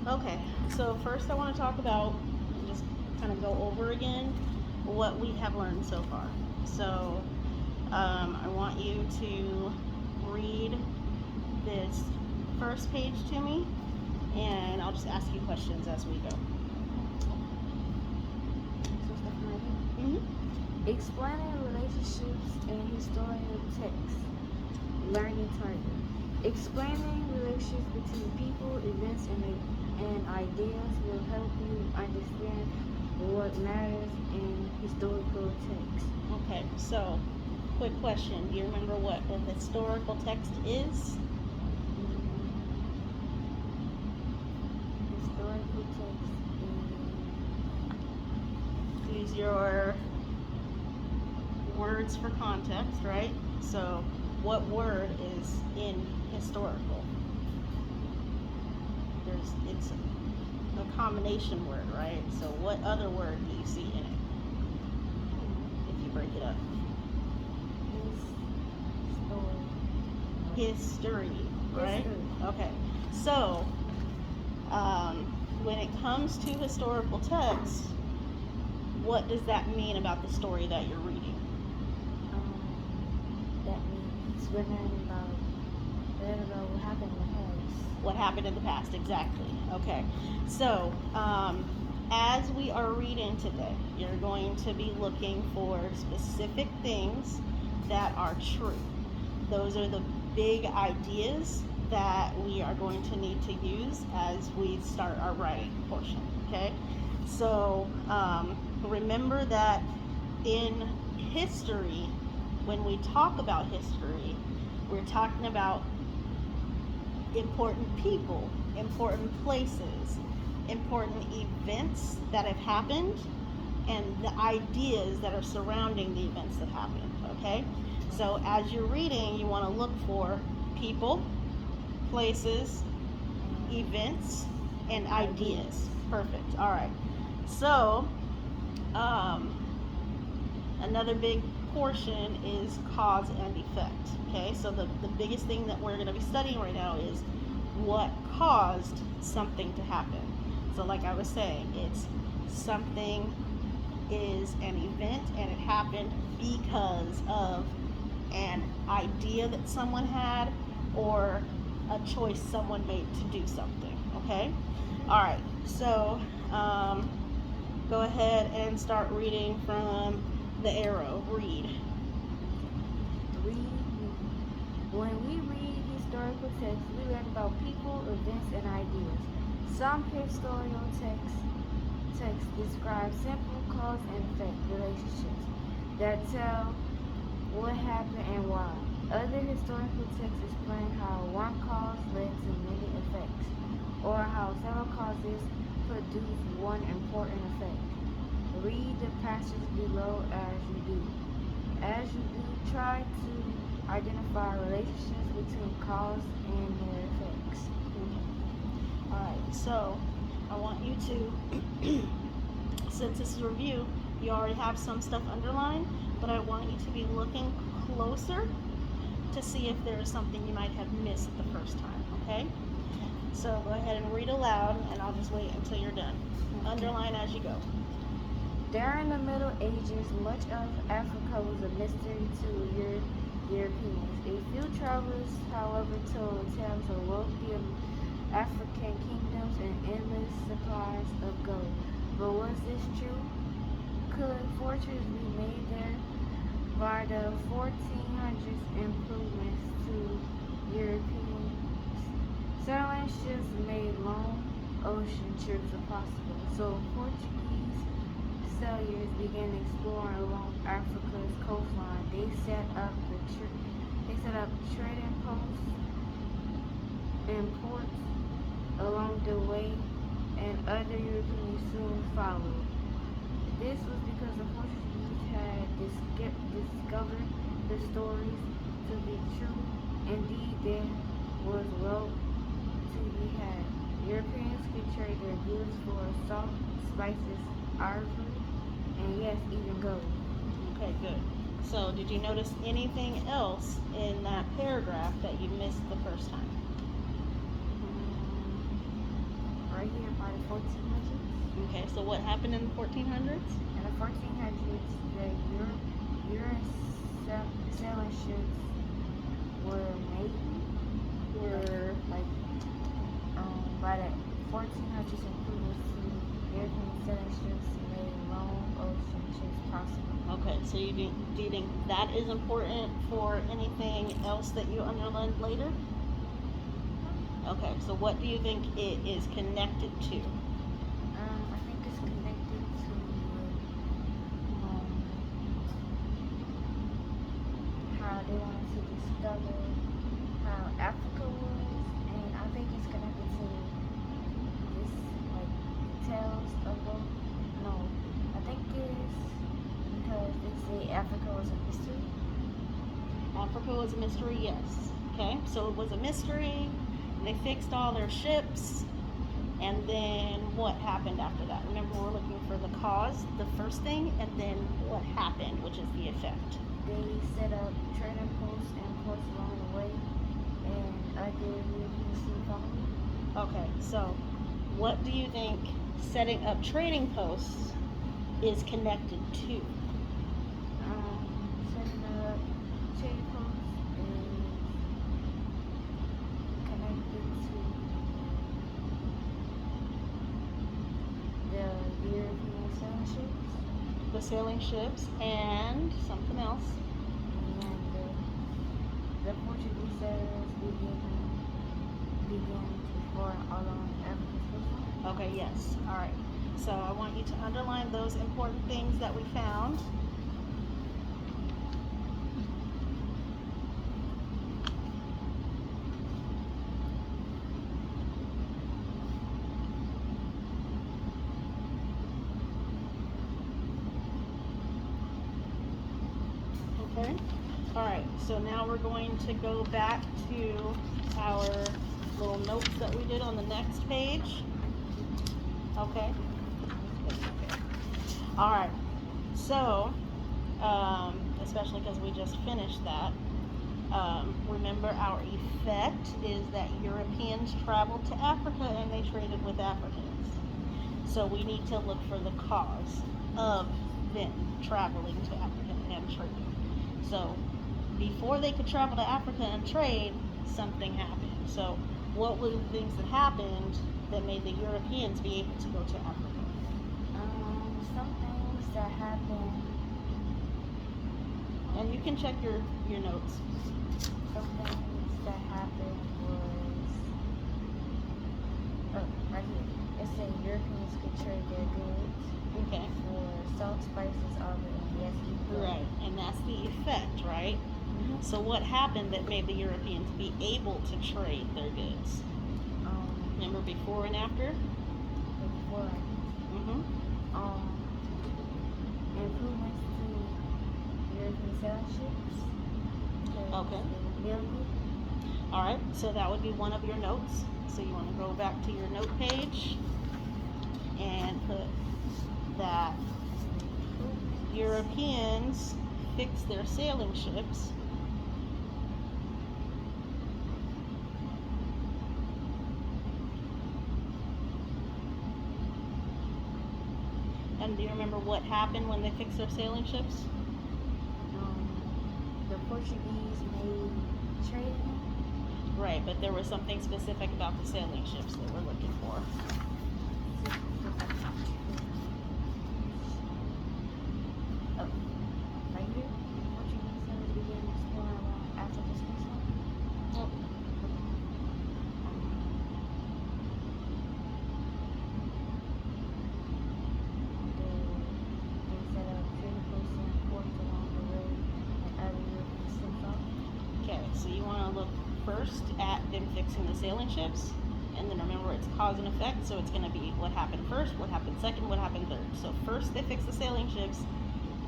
Okay, so first I want to talk about, just kind of go over again what we have learned so far. So I want you to read this first page to me, and I'll just ask you questions as we go. Mm-hmm. Explaining relationships in historical texts. Learning target. Explaining relationships between people, events, and ideas will help you understand what matters in historical texts. Okay, so quick question. Do you remember what a historical text is? Historical text Use your words for context, right? So what word is in historical? It's a combination word, right? So what other word do you see in it if you break it up? History, right? History. Okay. So when it comes to historical text, what does that mean about the story that you're reading? That means we're learning about what happened in the past. What happened in the past, exactly. Okay. So as we are reading today, you're going to be looking for specific things that are true. Those are the big ideas that we are going to need to use as we start our writing portion. Okay. So remember that in history, when we talk about history, we're talking about important people, important places, important events that have happened, and the ideas that are surrounding the events that happened. Okay? So as you're reading, you want to look for people, places, events, and ideas. Perfect. All right. So another big portion is cause and effect. Okay, so the biggest thing that we're going to be studying right now is what caused something to happen. So like I was saying, it's something is an event and it happened because of an idea that someone had or a choice someone made to do something. Okay? All right, so go ahead and start reading from the arrow. Read. When we read historical texts, we learn about people, events, and ideas. Some historical texts describe simple cause and effect relationships that tell what happened and why. Other historical texts explain how one cause led to many effects, or how several causes produce one important effect. Read the passage below as you do. As you do, try to identify relationships between cause and their effects. Alright, so I want you to, since this is a review, you already have some stuff underlined, but I want you to be looking closer to see if there is something you might have missed the first time, okay? So go ahead and read aloud, and I'll just wait until you're done. Underline as you go. During the Middle Ages, much of Africa was a mystery to Europeans. A few travelers, however, told tales of wealthy African kingdoms and endless supplies of gold. But was this true? Could fortunes be made there? By the 1400s, improvements to European sailing ships made long ocean trips possible. So Portuguese sailors began exploring along Africa's coastline. They set up trading posts and ports along the way, and other Europeans soon followed. This was because the Portuguese had discovered the stories to be true. Indeed, there was wealth to be had. Europeans could trade their goods for salt, spices, ivory, and yes, even gold. Okay, good. So did you notice anything else in that paragraph that you missed the first time? Right right here by the 1400s. Okay, so what happened in the 1400s? In the 1400s, the European sailing ships were made. By the 1400s, improvements to European sailing ships made long ocean trips possible. Okay, so do you think that is important for anything else that you underlined later? Okay, so what do you think it is connected to? I think it's connected to how they wanted to discover how Africa was, and I think it's connected to this like tales of no, I think it's because they say Africa was a mystery. Africa was a mystery, yes. Okay, so it was a mystery. They fixed all their ships, and then what happened after that? Remember, we're looking for the cause, the first thing, and then what happened, which is the effect. They set up trading posts and ports along the way, and other Europeans soon followed. Okay, so what do you think setting up trading posts is connected to? Setting up trading posts is connected to the European sailing ships, The sailing ships and something else. and the Portuguese sailors began to fort along Africa's coastline. Okay, yes. All right. So I want you to underline those important things that we found. Okay. All right. So now we're going to go back to our little notes that we did on the next page. Okay. All right. So, especially because we just finished that, remember our effect is that Europeans traveled to Africa and they traded with Africans. So we need to look for the cause of them traveling to Africa and trading. So before they could travel to Africa and trade, something happened. So what were the things that happened that made the Europeans be able to go to Africa? Some things that happened. And you can check your notes. Some things that happened was right here. It said Europeans could trade their goods Okay. for salt, spices, olive, and yes, Right, and that's the effect, right? Mm-hmm. So what happened that made the Europeans be able to trade their goods? Remember before and after? Before, Mm-hmm. improvements to European sailing ships. Okay. Building. All right, so that would be one of your notes. So you want to go back to your note page and put that Europeans fixed their sailing ships and do you remember what happened when they fixed their sailing ships? The Portuguese made trading. Right, but there was something specific about the sailing ships they were looking for. Right here, Portuguese sailors began exploring along Africa's coastline. Yep. They set up trading posts and ports along the way, and other Europeans soon followed. Okay, so you want to look first at them fixing the sailing ships, and then remember it's cause and effect, so it's going to be what happened first, what happened second, what happened third. So first they fixed the sailing ships,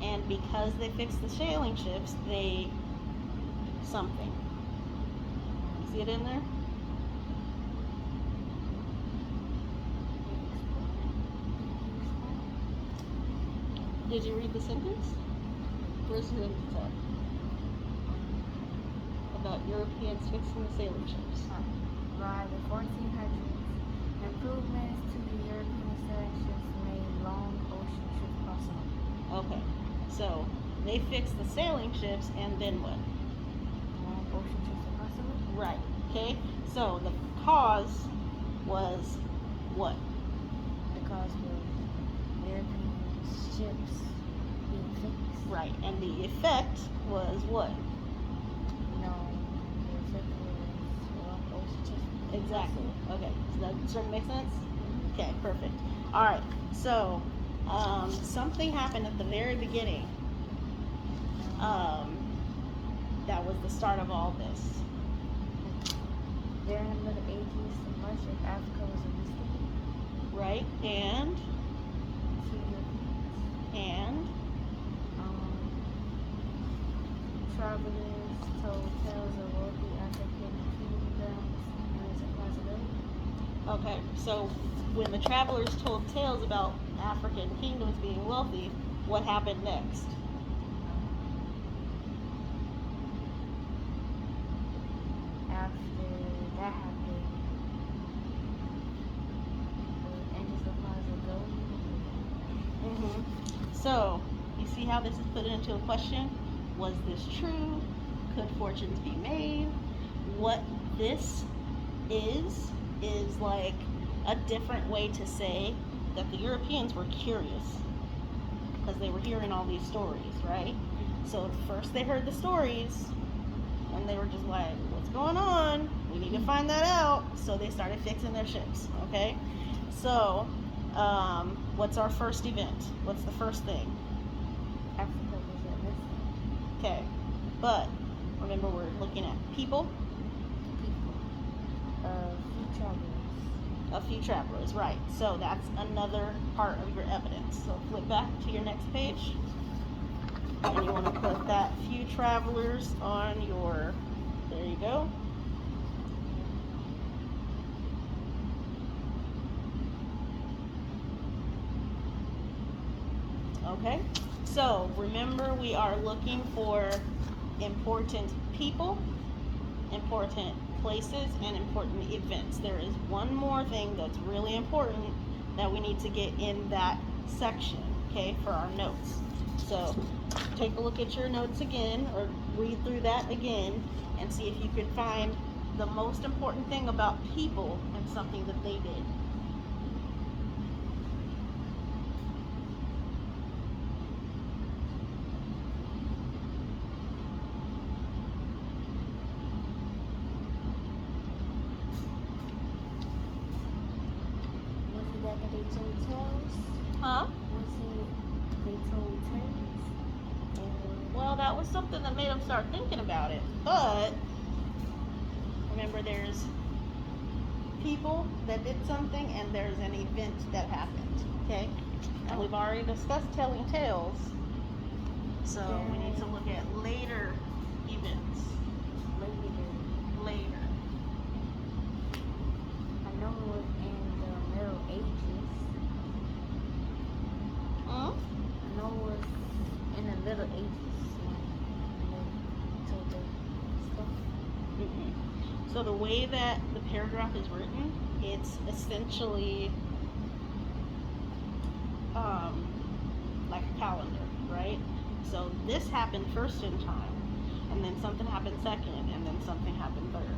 and because they fixed the sailing ships, they something. See it in there? Did you read the sentence? Where's the sentence at? About Europeans fixing the sailing ships. By the 1400s, improvements to the European selections made long ocean trips possible. Okay, so they fixed the sailing ships, and then what? Long ocean trips are possible. Right. Okay, so the cause was what? Because of European ships being fixed. Right, and the effect was what? No, the effect was long ocean trips. Exactly. Okay, so that sort of make sense? Okay, perfect. All right, so something happened at the very beginning. That was the start of all this. During the Middle Ages, much of Africa was a mystery Right, and to Europeans. Travelers told tales of wealthy African kingdoms and its possibility. okay, so when the travelers told tales about African kingdoms being wealthy, what happened next? After that happened, and the supplies of gold. So, you see how this is put into a question? Was this true? Could fortunes be made? What this is like a different way to say that the Europeans were curious because they were hearing all these stories, right? So first they heard the stories and they were just like, what's going on? We need to find that out. So they started fixing their ships, okay? So, what's our first event? What's the first thing? Africa was a mystery. Okay, but remember we're looking at people, Few travelers. a few travelers, right? So that's another part of your evidence. So flip back to your next page, and you want to put that few travelers on your, there you go. Okay, so remember we are looking for important people, important places, and important events. There is one more thing that's really important that we need to get in that section, okay, for our notes. So take a look at your notes again, or read through that again, and see if you could find the most important thing about people and something that they did. Was it that they told tales? Huh? Was it they told tales? Well, that was something that made them start thinking about it. But remember, there's people that did something, and there's an event that happened. Okay, and we've already discussed telling tales, so we need to look at later events. Later. I know it was in the Middle Ages. Hmm? I know it was in the Middle Ages when they told the stuff. So the way that the paragraph is written, it's essentially like a calendar, right? So this happened first in time, and then something happened second, and then something happened third.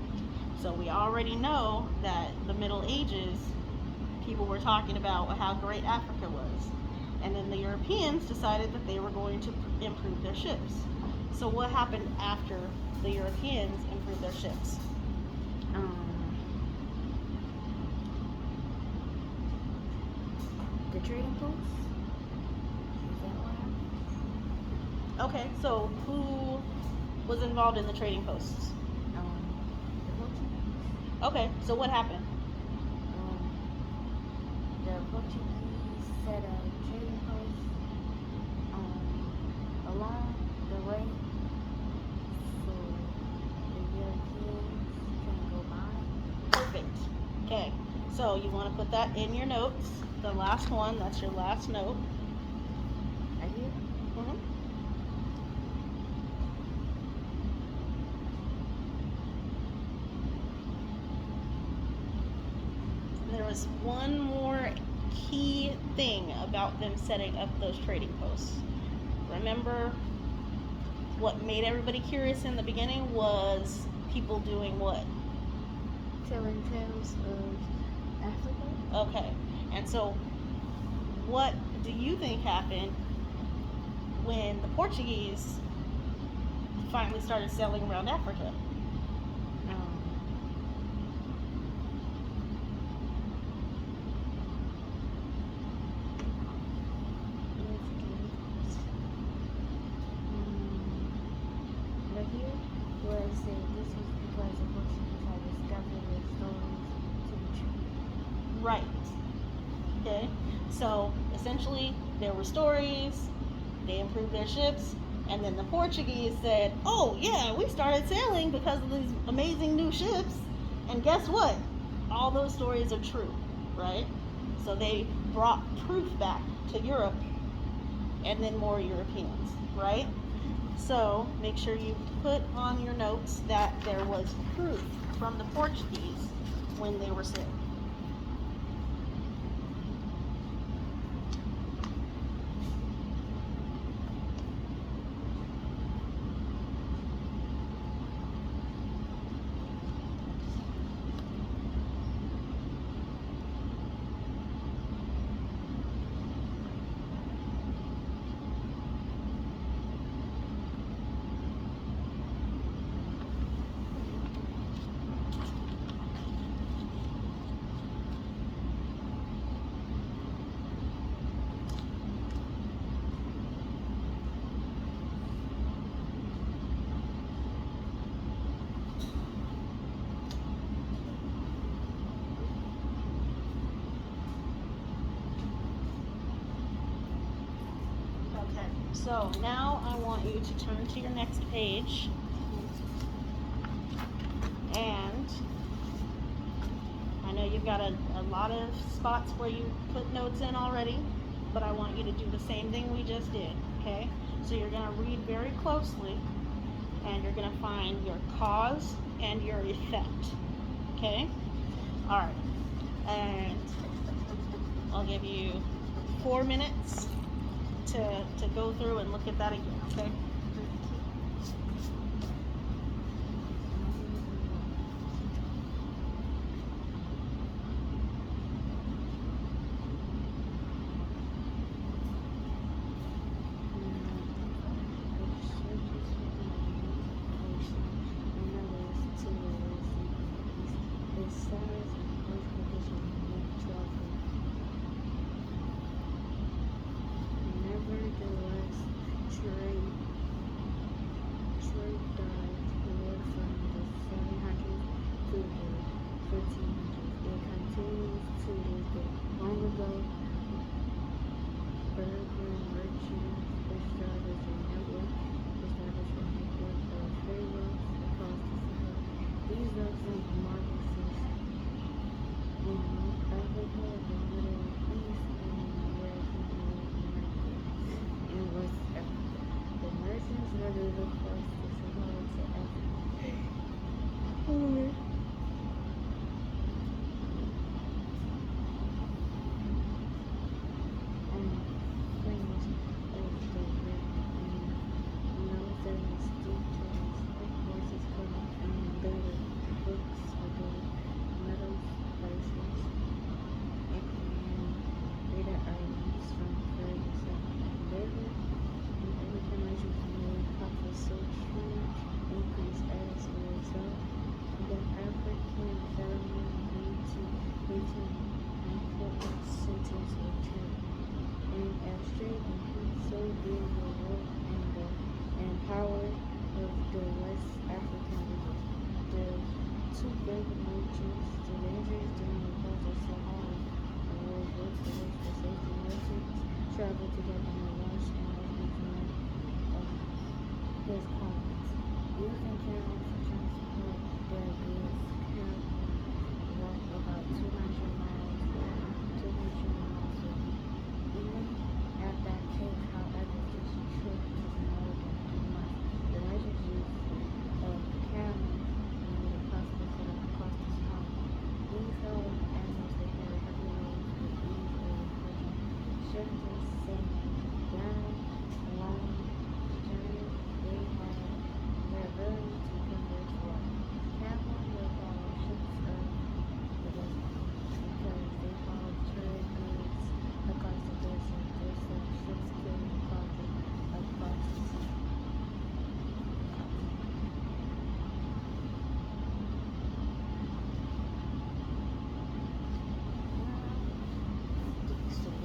So we already know that the Middle Ages, people were talking about how great Africa was, and then the Europeans decided that they were going to improve their ships. So what happened after the Europeans improved their ships? The trading post? Is that what happened? Okay, so who was involved in the trading posts? The Portuguese. Okay, so what happened? The Portuguese set a trading post along the way so the Europeans can go by. Perfect. Okay, so you want to put that in your notes. The last one, that's your last note. Right here? Mm-hmm. There was one more key thing about them setting up those trading posts. Remember, what made everybody curious in the beginning was people doing what? Telling tales of Africa. Okay. And so, what do you think happened when the Portuguese finally started sailing around Africa? Right here, where it said this was because the Portuguese had discovered their stories to be true. Right. Okay. So essentially, there were stories. They improved their ships, and then the Portuguese said, "Oh yeah, we started sailing because of these amazing new ships." And guess what? All those stories are true, right? So they brought proof back to Europe, and then more Europeans, right? So make sure you put on your notes that there was proof from the Portuguese when they were sailing. So now I want you to turn to your next page, and I know you've got a lot of spots where you put notes in already, but I want you to do the same thing we just did, okay? So you're going to read very closely, and you're going to find your cause and your effect, okay? All right, and I'll give you 4 minutes to go through and look at that again, okay?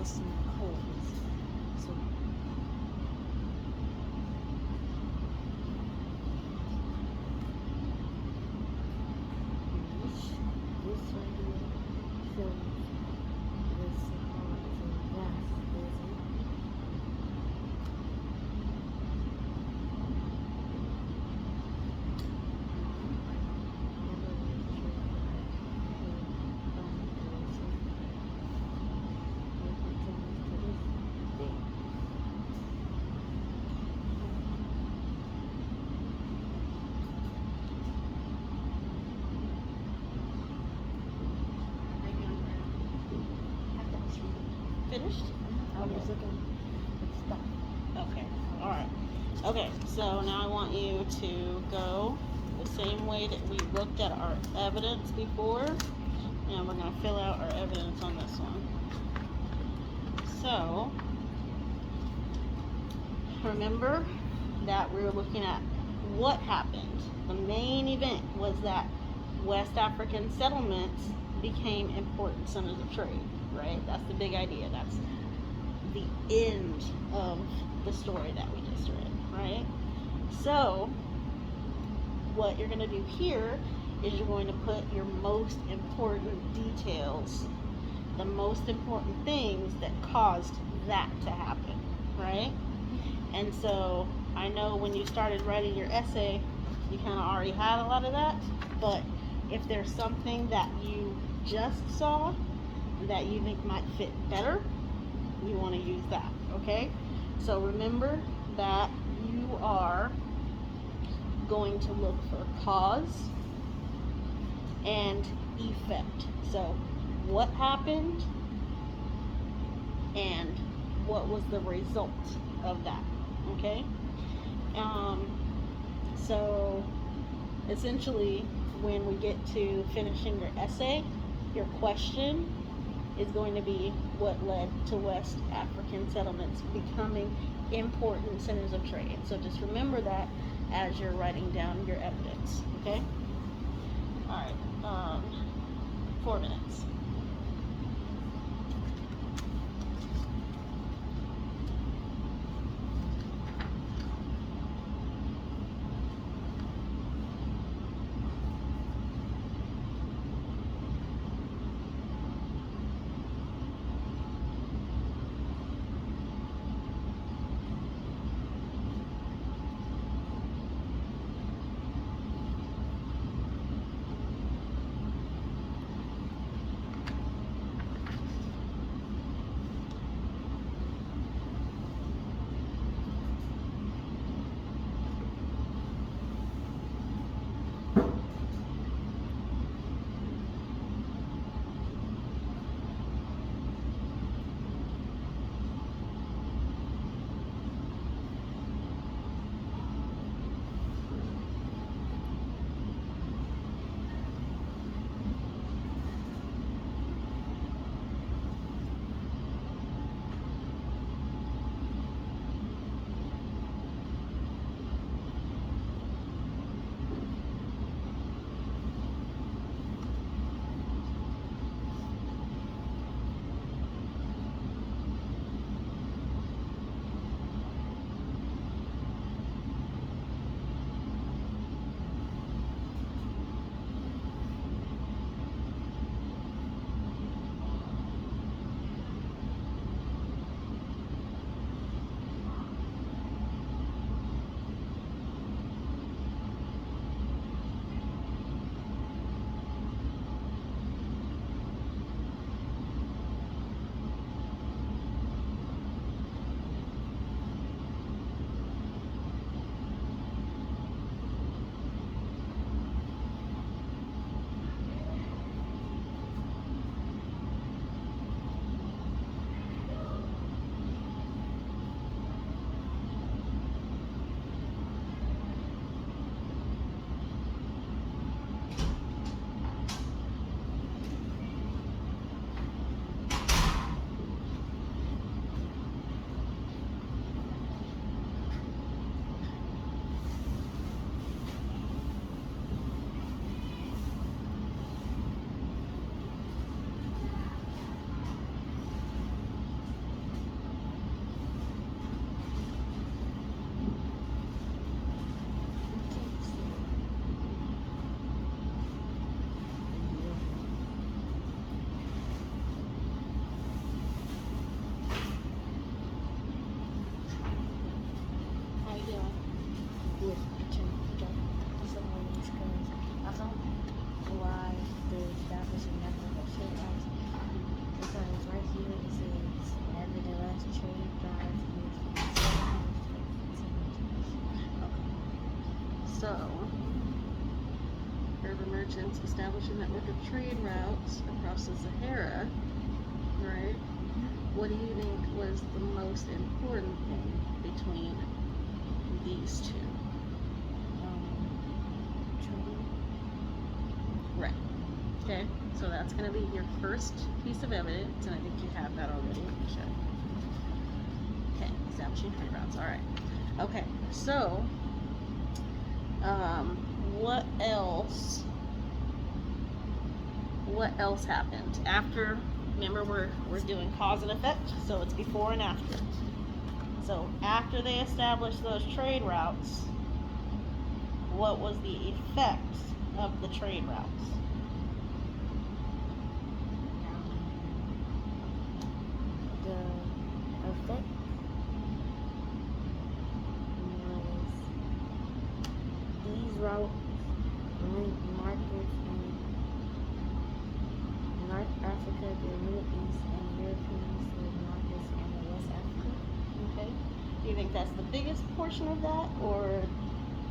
with some codes. So this right here shows this code is a vast desert. Finished? I was looking at stuff. Okay. All right. Okay. So now I want you to go the same way that we looked at our evidence before, and we're going to fill out our evidence on this one. So remember that we were looking at what happened. The main event was that West African settlements became important centers of trade, right? That's the big idea. That's the end of the story that we just read, right? So what you're going to do here is you're going to put your most important details, the most important things that caused that to happen, right? And so I know when you started writing your essay, you kind of already had a lot of that, but if there's something that you just saw that you think might fit better, you want to use that, okay? So remember that you are going to look for cause and effect. So what happened and what was the result of that, okay? So essentially when we get to finishing your essay, your question is going to be what led to West African settlements becoming important centers of trade. So just remember that as you're writing down your evidence, okay? All right, 4 minutes. So, urban merchants establish a network of trade routes across the Sahara, right? What do you think was the most important thing between these two? Right. Okay, so that's going to be your first piece of evidence, and I think you have that already. Okay, establishing trade routes. All right. Okay, so what else? What else happened after? Remember, we're doing cause and effect, so it's before and after. So after they established those trade routes, what was the effect of the trade routes? The effect was these routes link markets in North Africa, the Middle East, and Europeans with markets in West Africa. Okay. Do you think that's the biggest portion of that, or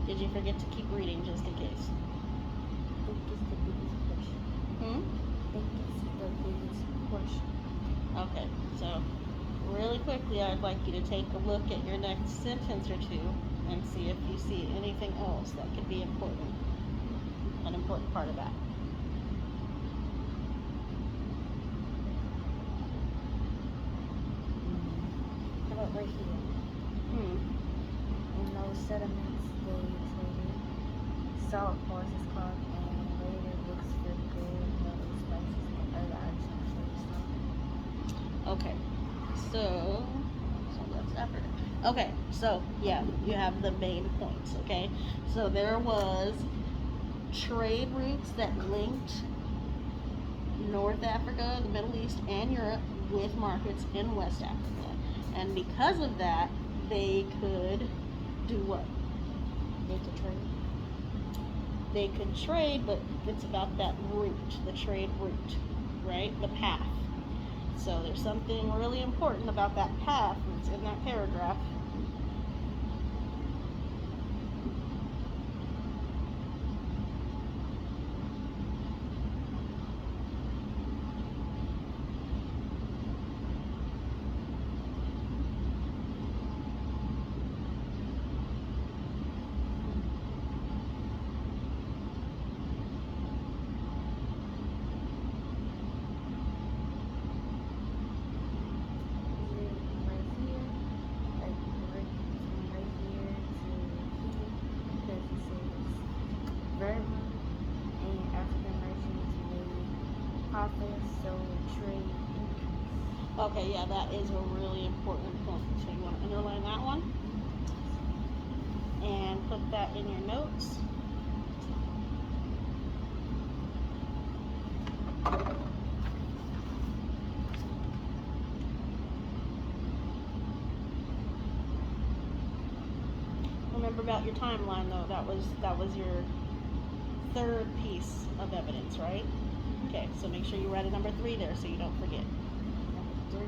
did you forget to keep reading just in case? I think it's the biggest portion. I think it's the biggest portion. Okay, so really quickly, I'd like you to take a look at your next sentence or two and see if you see anything else that could be important, an important part of that. How about right here? In those settlements, they traded salt, horses, cloth, and later books for gold, metals, spices, and other items from Okay, so that's Africa. Okay, so yeah, you have the main points. Okay, so there was trade routes that linked North Africa, the Middle East, and Europe with markets in West Africa, and because of that, they could do what? They could trade. They could trade, but it's about that route, the trade route, right? The path. So there's something really important about that path that's in that paragraph. Okay, yeah, that is a really important point. So you want to underline that one and put that in your notes. Remember about your timeline, though. That was your third piece of evidence, right? Okay, so make sure you write a number 3 there so you don't forget. Number 3.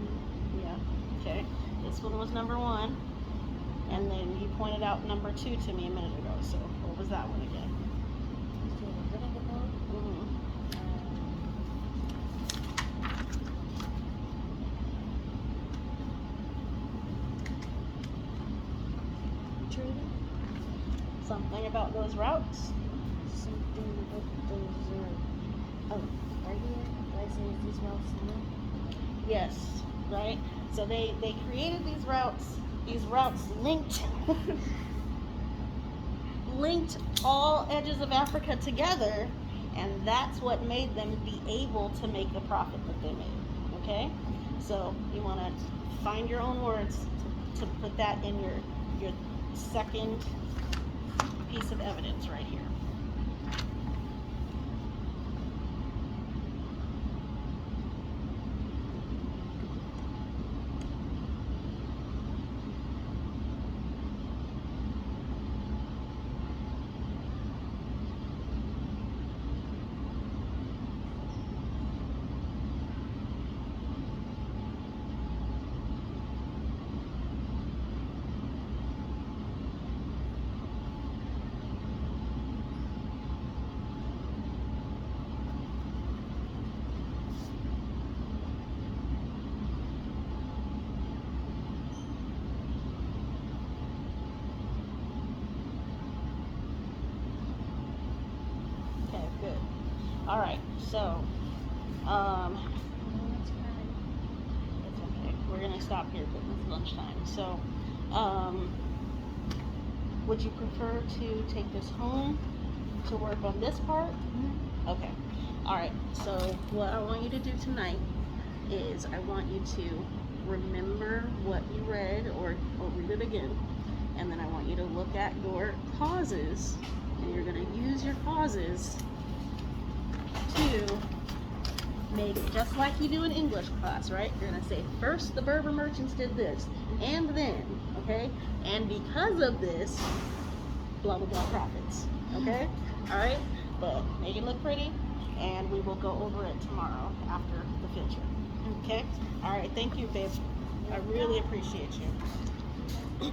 Yeah. Okay. This one was number 1, and then you pointed out number 2 to me a minute ago. So what was that one again? Something about those routes? Something with those, oh, right here, right here, is these routes linked? Yes, right? So they created these routes linked, linked all edges of Africa together, and that's what made them be able to make the profit that they made, okay? So you want to find your own words to put that in your second piece of evidence right here. So, um, it's okay. We're gonna stop here because it's lunchtime. So, would you prefer to take this home to work on this part? Okay. All right. So what I want you to do tonight is I want you to remember what you read or read it again. And then I want you to look at your causes, and you're going to use your causes to make, just like you do in English class, right? You're going to say, first the Berber merchants did this, and then, okay? And because of this, blah, blah, blah profits, okay? All right? But make it look pretty, and we will go over it tomorrow after the field trip, okay? All right, thank you, babe. I really appreciate you.